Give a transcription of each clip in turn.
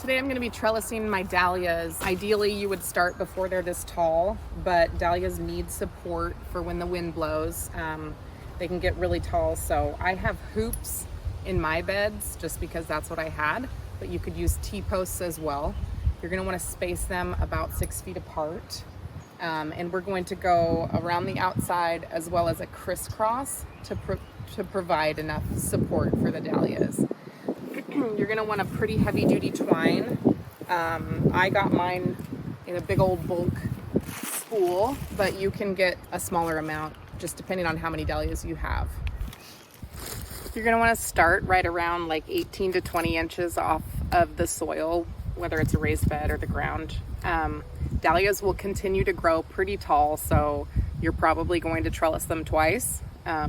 Today I'm going to be trellising my dahlias. Ideally you would start before they're this tall, but dahlias need support for when the wind blows. They can get really tall, so I have hoops in my beds just because that's what I had, but you could use T-posts as well. You're going to want to space them about 6 feet apart. And we're going to go around the outside as well as a crisscross to provide enough support for the dahlias. You're going to want a pretty heavy duty twine. I got mine in a big old bulk spool, but you can get a smaller amount just depending on how many dahlias you have. You're going to want to start right around like 18 to 20 inches off of the soil, whether it's a raised bed or the ground. Dahlias will continue to grow pretty tall, so you're probably going to trellis them twice,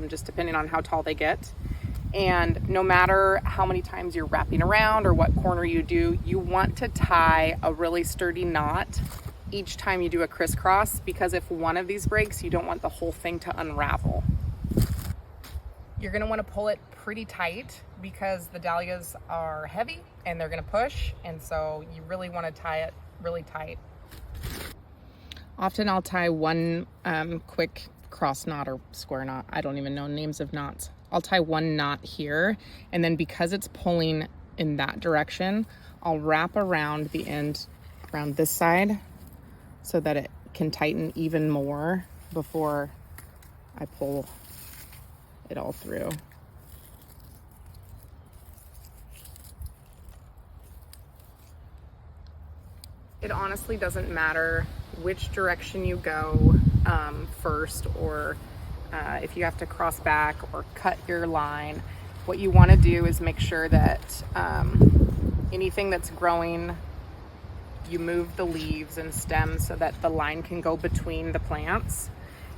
just depending on how tall they get. And no matter how many times you're wrapping around or what corner you do, you want to tie a really sturdy knot each time you do a crisscross, because if one of these breaks, you don't want the whole thing to unravel. You're going to want to pull it pretty tight because the dahlias are heavy and they're going to push, and so you really want to tie it really tight. Often I'll tie one quick cross knot or square knot. I don't even know names of knots. I'll tie one knot here, and then because it's pulling in that direction, I'll wrap around the end around this side so that it can tighten even more before I pull it all through. It honestly doesn't matter which direction you go first, or if you have to cross back or cut your line. What you want to do is make sure that anything that's growing, you move the leaves and stems so that the line can go between the plants.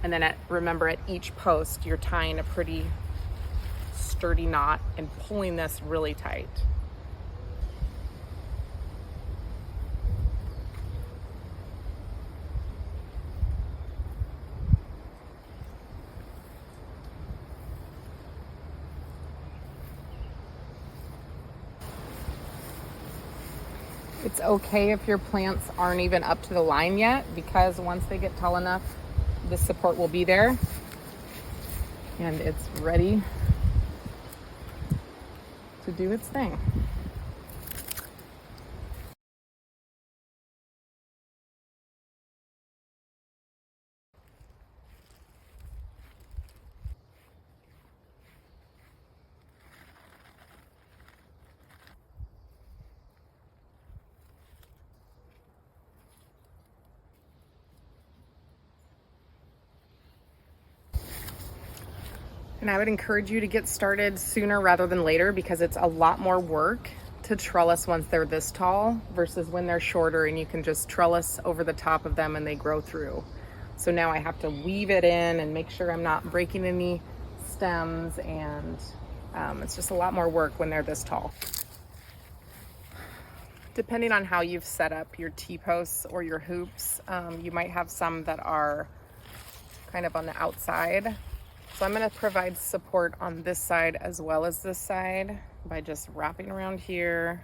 And then remember, at each post, you're tying a pretty sturdy knot and pulling this really tight. It's okay if your plants aren't even up to the line yet, because once they get tall enough, the support will be there and it's ready to do its thing. And I would encourage you to get started sooner rather than later, because it's a lot more work to trellis once they're this tall versus when they're shorter and you can just trellis over the top of them and they grow through. So now I have to weave it in and make sure I'm not breaking any stems, and it's just a lot more work when they're this tall. Depending on how you've set up your T-posts or your hoops, you might have some that are kind of on the outside. So I'm going to provide support on this side as well as this side by just wrapping around here,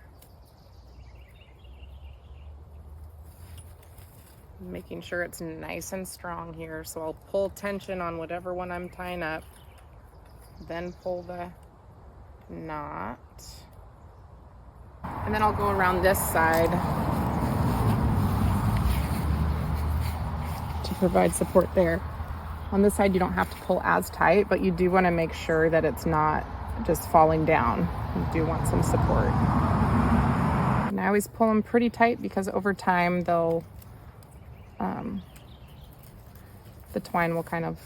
making sure it's nice and strong here. So I'll pull tension on whatever one I'm tying up, then pull the knot, and then I'll go around this side to provide support there. On this side, you don't have to pull as tight, but you do want to make sure that it's not just falling down. You do want some support. And I always pull them pretty tight because over time they'll, the twine will kind of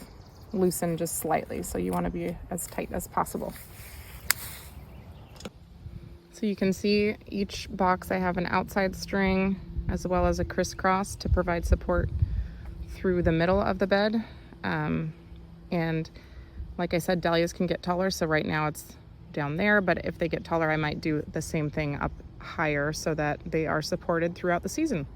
loosen just slightly. So you want to be as tight as possible. So you can see each box I have an outside string as well as a crisscross to provide support through the middle of the bed. And like I said, dahlias can get taller, so right now it's down there, but if they get taller, I might do the same thing up higher so that they are supported throughout the season.